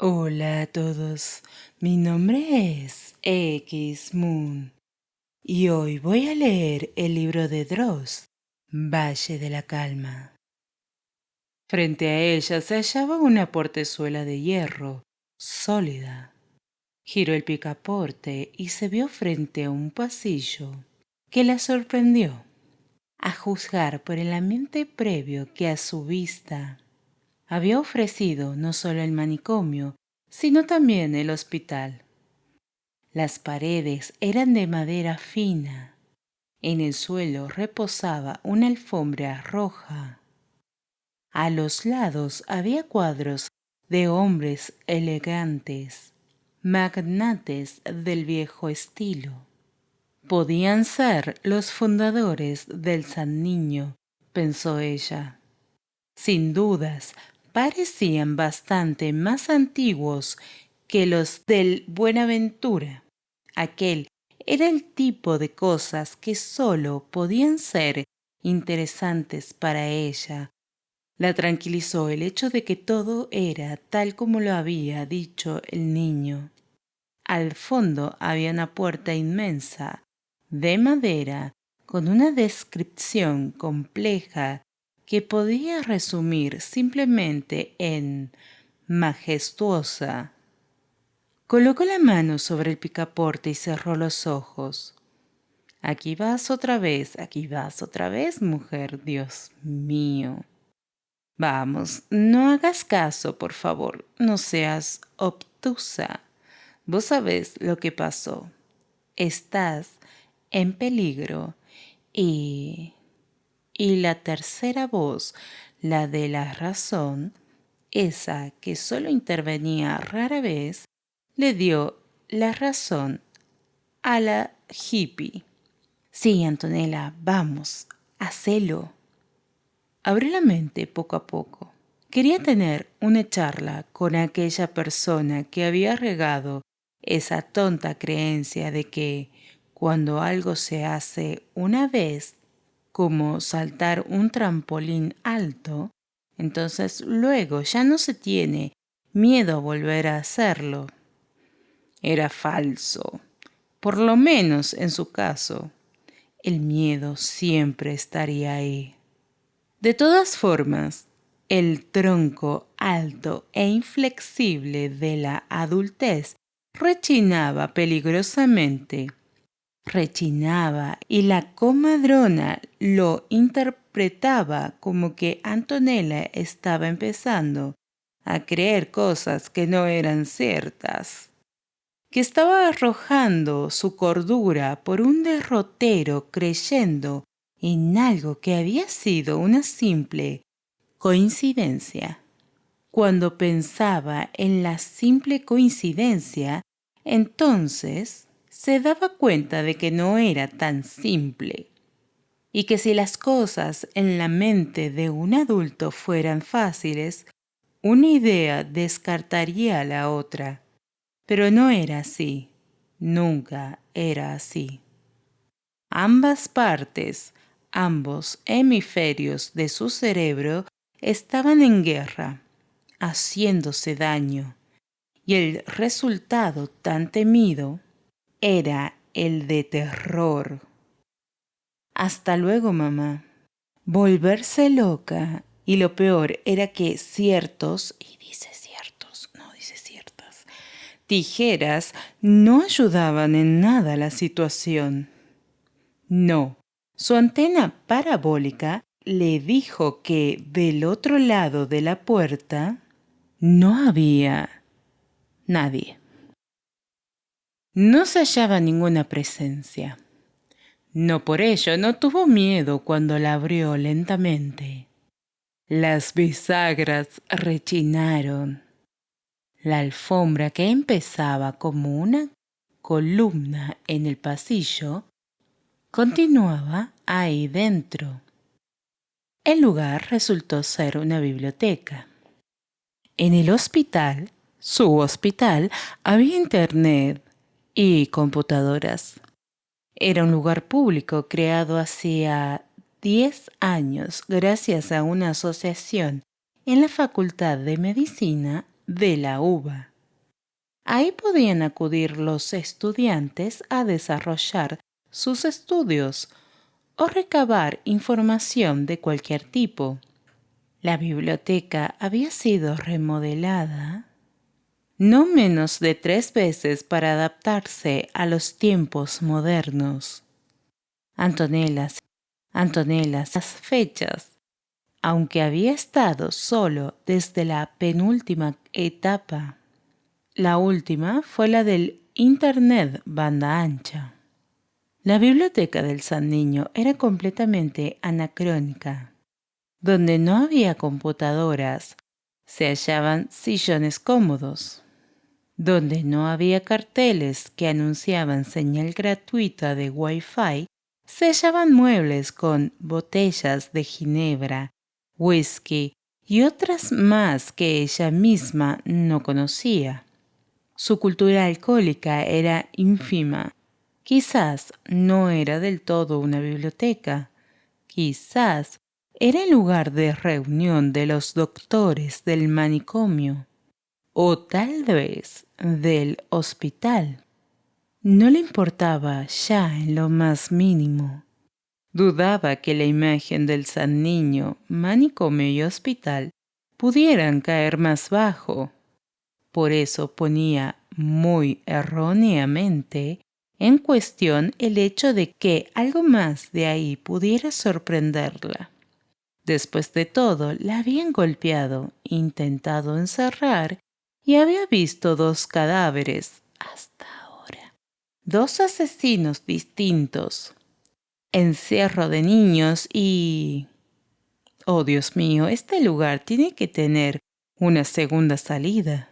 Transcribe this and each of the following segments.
Hola a todos, mi nombre es X Moon y hoy voy a leer el libro de Dross, Valle de la Calma. Frente a ella se hallaba una portezuela de hierro, sólida. Giró el picaporte y se vio frente a un pasillo que la sorprendió, a juzgar por el ambiente previo que a su vista había ofrecido no solo el manicomio, sino también el hospital. Las paredes eran de madera fina. En el suelo reposaba una alfombra roja. A los lados había cuadros de hombres elegantes, magnates del viejo estilo. Podían ser los fundadores del San Niño, pensó ella. Sin dudas, parecían bastante más antiguos que los del Buenaventura. Aquel era el tipo de cosas que sólo podían ser interesantes para ella. La tranquilizó el hecho de que todo era tal como lo había dicho el niño. Al fondo había una puerta inmensa, de madera, con una descripción compleja que podía resumir simplemente en majestuosa. Colocó la mano sobre el picaporte y cerró los ojos. Aquí vas otra vez, mujer, Dios mío. Vamos, no hagas caso, por favor, no seas obtusa. Vos sabés lo que pasó. Estás en peligro y... Y la tercera voz, la de la razón, esa que solo intervenía rara vez, le dio la razón a la hippie. Sí, Antonella, vamos, hacelo. Abrió la mente poco a poco. Quería tener una charla con aquella persona que había regado esa tonta creencia de que cuando algo se hace una vez, como saltar un trampolín alto, entonces luego ya no se tiene miedo a volver a hacerlo. Era falso, por lo menos en su caso. El miedo siempre estaría ahí. De todas formas, el tronco alto e inflexible de la adultez rechinaba peligrosamente. Rechinaba y la comadrona lo interpretaba como que Antonella estaba empezando a creer cosas que no eran ciertas, que estaba arrojando su cordura por un derrotero creyendo en algo que había sido una simple coincidencia. Cuando pensaba en la simple coincidencia, entonces se daba cuenta de que no era tan simple, y que si las cosas en la mente de un adulto fueran fáciles, una idea descartaría a la otra. Pero no era así, nunca era así. Ambas partes, ambos hemisferios de su cerebro estaban en guerra, haciéndose daño, y el resultado tan temido era el de terror. Hasta luego, mamá. Volverse loca, y lo peor era que ciertos, y dice ciertos, no dice ciertas, tijeras no ayudaban en nada la situación. No, su antena parabólica le dijo que del otro lado de la puerta no había nadie. No se hallaba ninguna presencia. No por ello no tuvo miedo cuando la abrió lentamente. Las bisagras rechinaron. La alfombra, que empezaba como una columna en el pasillo, continuaba ahí dentro. El lugar resultó ser una biblioteca. En el hospital, su hospital, había internet y computadoras. Era un lugar público creado hacía 10 años gracias a una asociación en la Facultad de Medicina de la UBA. Ahí podían acudir los estudiantes a desarrollar sus estudios o recabar información de cualquier tipo. La biblioteca había sido remodelada no menos de 3 veces para adaptarse a los tiempos modernos. Antonelas, las fechas, aunque había estado solo desde la penúltima etapa. La última fue la del Internet banda ancha. La biblioteca del San Niño era completamente anacrónica. Donde no había computadoras, se hallaban sillones cómodos. Donde no había carteles que anunciaban señal gratuita de Wi-Fi, se hallaban muebles con botellas de ginebra, whisky y otras más que ella misma no conocía. Su cultura alcohólica era ínfima. Quizás no era del todo una biblioteca. Quizás era el lugar de reunión de los doctores del manicomio o tal vez del hospital. No le importaba ya en lo más mínimo. Dudaba que la imagen del San Niño, manicomio y hospital pudieran caer más bajo. Por eso ponía muy erróneamente en cuestión el hecho de que algo más de ahí pudiera sorprenderla. Después de todo, la habían golpeado, intentado encerrar y había visto 2 cadáveres hasta ahora. 2 asesinos distintos. Encierro de niños y... Oh, Dios mío, este lugar tiene que tener una segunda salida.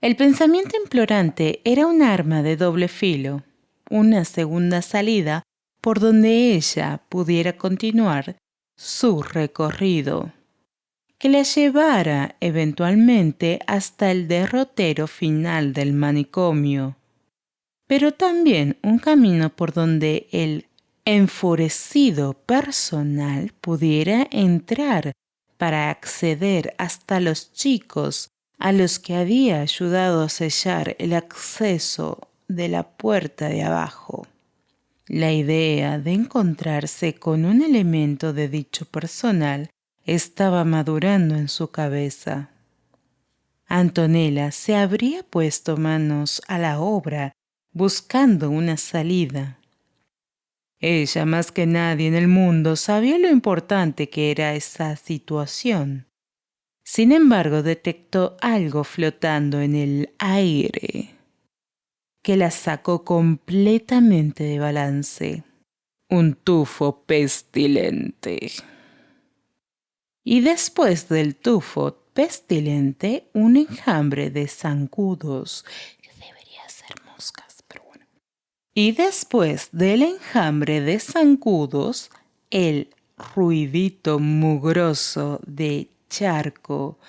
El pensamiento implorante era un arma de doble filo, una segunda salida por donde ella pudiera continuar su recorrido, que la llevara eventualmente hasta el derrotero final del manicomio, pero también un camino por donde el enfurecido personal pudiera entrar para acceder hasta los chicos a los que había ayudado a sellar el acceso de la puerta de abajo. La idea de encontrarse con un elemento de dicho personal estaba madurando en su cabeza. Antonella se habría puesto manos a la obra buscando una salida. Ella, más que nadie en el mundo, sabía lo importante que era esa situación. Sin embargo, detectó algo flotando en el aire que la sacó completamente de balance. Un tufo pestilente. Y después del tufo pestilente, un enjambre de zancudos, que debería ser moscas, pero bueno. Y después del enjambre de zancudos, el ruidito mugroso de charco,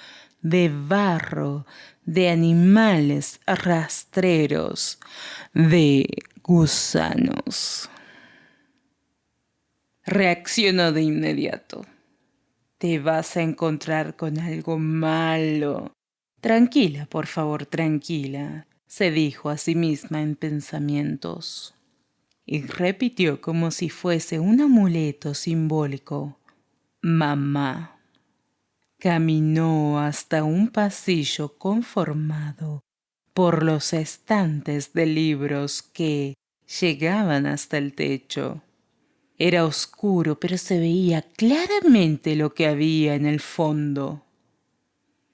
de barro, de animales rastreros, de gusanos. Reaccionó de inmediato. Te vas a encontrar con algo malo. Tranquila, por favor, tranquila, se dijo a sí misma en pensamientos. Y repitió como si fuese un amuleto simbólico: mamá. Caminó hasta un pasillo conformado por los estantes de libros que llegaban hasta el techo. Era oscuro, pero se veía claramente lo que había en el fondo.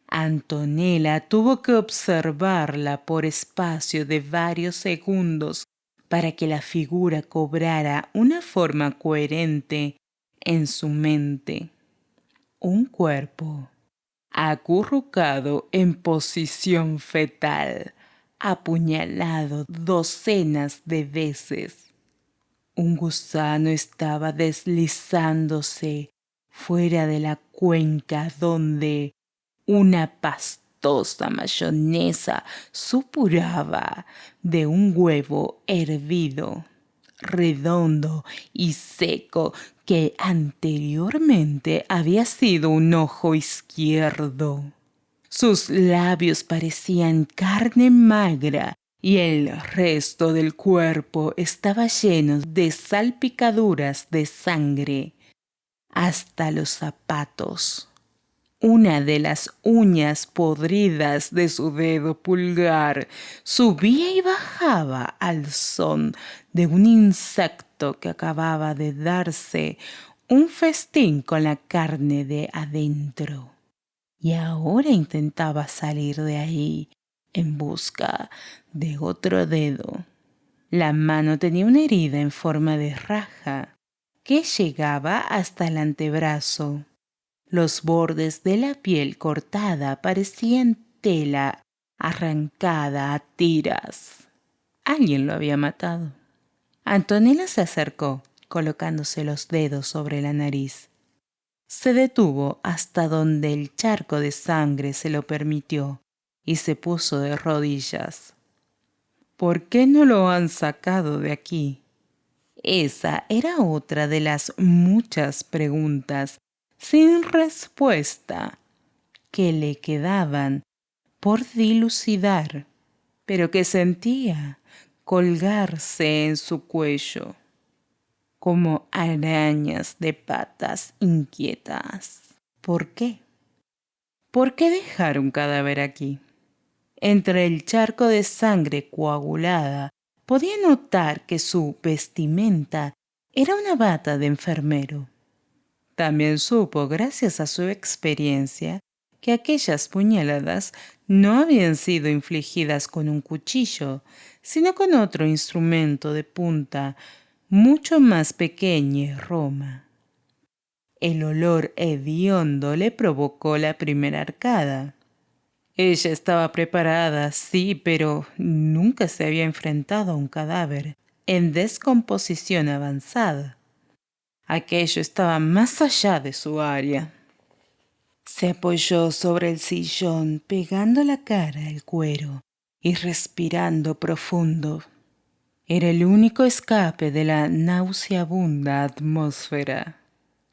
Antonella tuvo que observarla por espacio de varios segundos para que la figura cobrara una forma coherente en su mente. Un cuerpo acurrucado en posición fetal, apuñalado docenas de veces. Un gusano estaba deslizándose fuera de la cuenca donde una pastosa mayonesa supuraba de un huevo hervido, redondo y seco, que anteriormente había sido un ojo izquierdo. Sus labios parecían carne magra y el resto del cuerpo estaba lleno de salpicaduras de sangre, hasta los zapatos. Una de las uñas podridas de su dedo pulgar subía y bajaba al son de un insecto que acababa de darse un festín con la carne de adentro. Y ahora intentaba salir de ahí en busca de otro dedo. La mano tenía una herida en forma de raja que llegaba hasta el antebrazo. Los bordes de la piel cortada parecían tela arrancada a tiras. Alguien lo había matado. Antonella se acercó, colocándose los dedos sobre la nariz. Se detuvo hasta donde el charco de sangre se lo permitió y se puso de rodillas. ¿Por qué no lo han sacado de aquí? Esa era otra de las muchas preguntas sin respuesta que le quedaban por dilucidar, pero que sentía colgarse en su cuello como arañas de patas inquietas. ¿Por qué? ¿Por qué dejar un cadáver aquí? Entre el charco de sangre coagulada podía notar que su vestimenta era una bata de enfermero. También supo, gracias a su experiencia, que aquellas puñaladas no habían sido infligidas con un cuchillo, sino con otro instrumento de punta mucho más pequeño y roma. El olor hediondo le provocó la primera arcada. Ella estaba preparada, sí, pero nunca se había enfrentado a un cadáver en descomposición avanzada. Aquello estaba más allá de su área. Se apoyó sobre el sillón, pegando la cara al cuero y respirando profundo. Era el único escape de la nauseabunda atmósfera.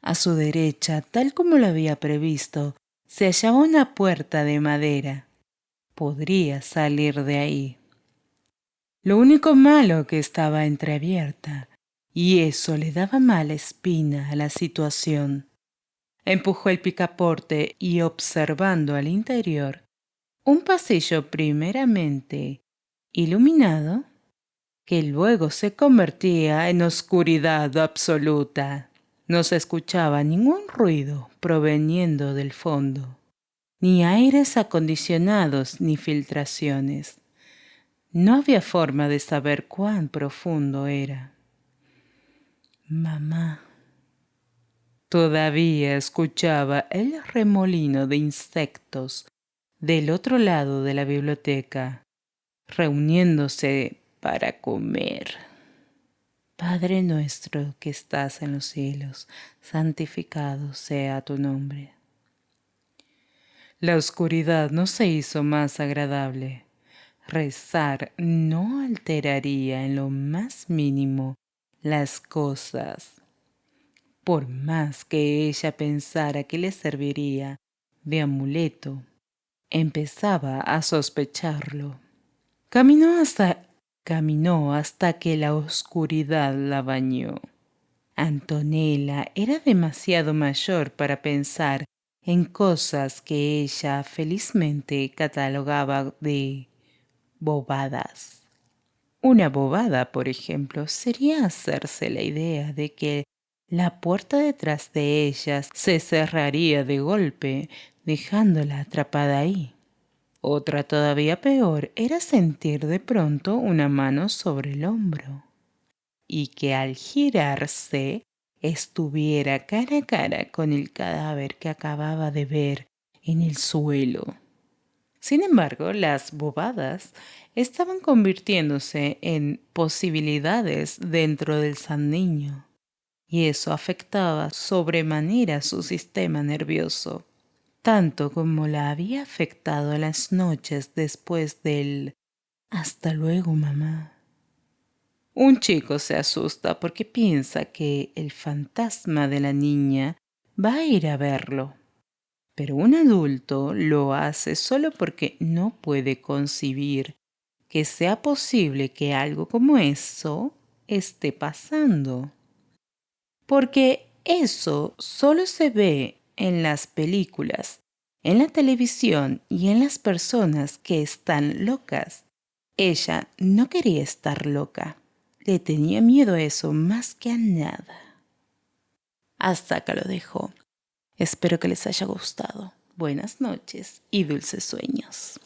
A su derecha, tal como lo había previsto, se hallaba una puerta de madera. Podría salir de ahí. Lo único malo que estaba entreabierta, y eso le daba mala espina a la situación. Empujó el picaporte y observando al interior, un pasillo primeramente iluminado, que luego se convertía en oscuridad absoluta. No se escuchaba ningún ruido proveniendo del fondo, ni aires acondicionados ni filtraciones. No había forma de saber cuán profundo era. Mamá. Todavía escuchaba el remolino de insectos del otro lado de la biblioteca, reuniéndose para comer. Padre nuestro que estás en los cielos, santificado sea tu nombre. La oscuridad no se hizo más agradable. Rezar no alteraría en lo más mínimo las cosas, por más que ella pensara que le serviría de amuleto. Empezaba a sospecharlo. Caminó hasta que la oscuridad la bañó. Antonella era demasiado mayor para pensar en cosas que ella felizmente catalogaba de bobadas. Una bobada, por ejemplo, sería hacerse la idea de que la puerta detrás de ellas se cerraría de golpe, dejándola atrapada ahí. Otra todavía peor era sentir de pronto una mano sobre el hombro y que al girarse estuviera cara a cara con el cadáver que acababa de ver en el suelo. Sin embargo, las bobadas estaban convirtiéndose en posibilidades dentro del San Niño, y eso afectaba sobremanera su sistema nervioso, tanto como la había afectado las noches después del «Hasta luego, mamá». Un chico se asusta porque piensa que el fantasma de la niña va a ir a verlo. Pero un adulto lo hace solo porque no puede concebir que sea posible que algo como eso esté pasando. Porque eso solo se ve en las películas, en la televisión y en las personas que están locas. Ella no quería estar loca. Le tenía miedo a eso más que a nada. Hasta acá lo dejo. Espero que les haya gustado. Buenas noches y dulces sueños.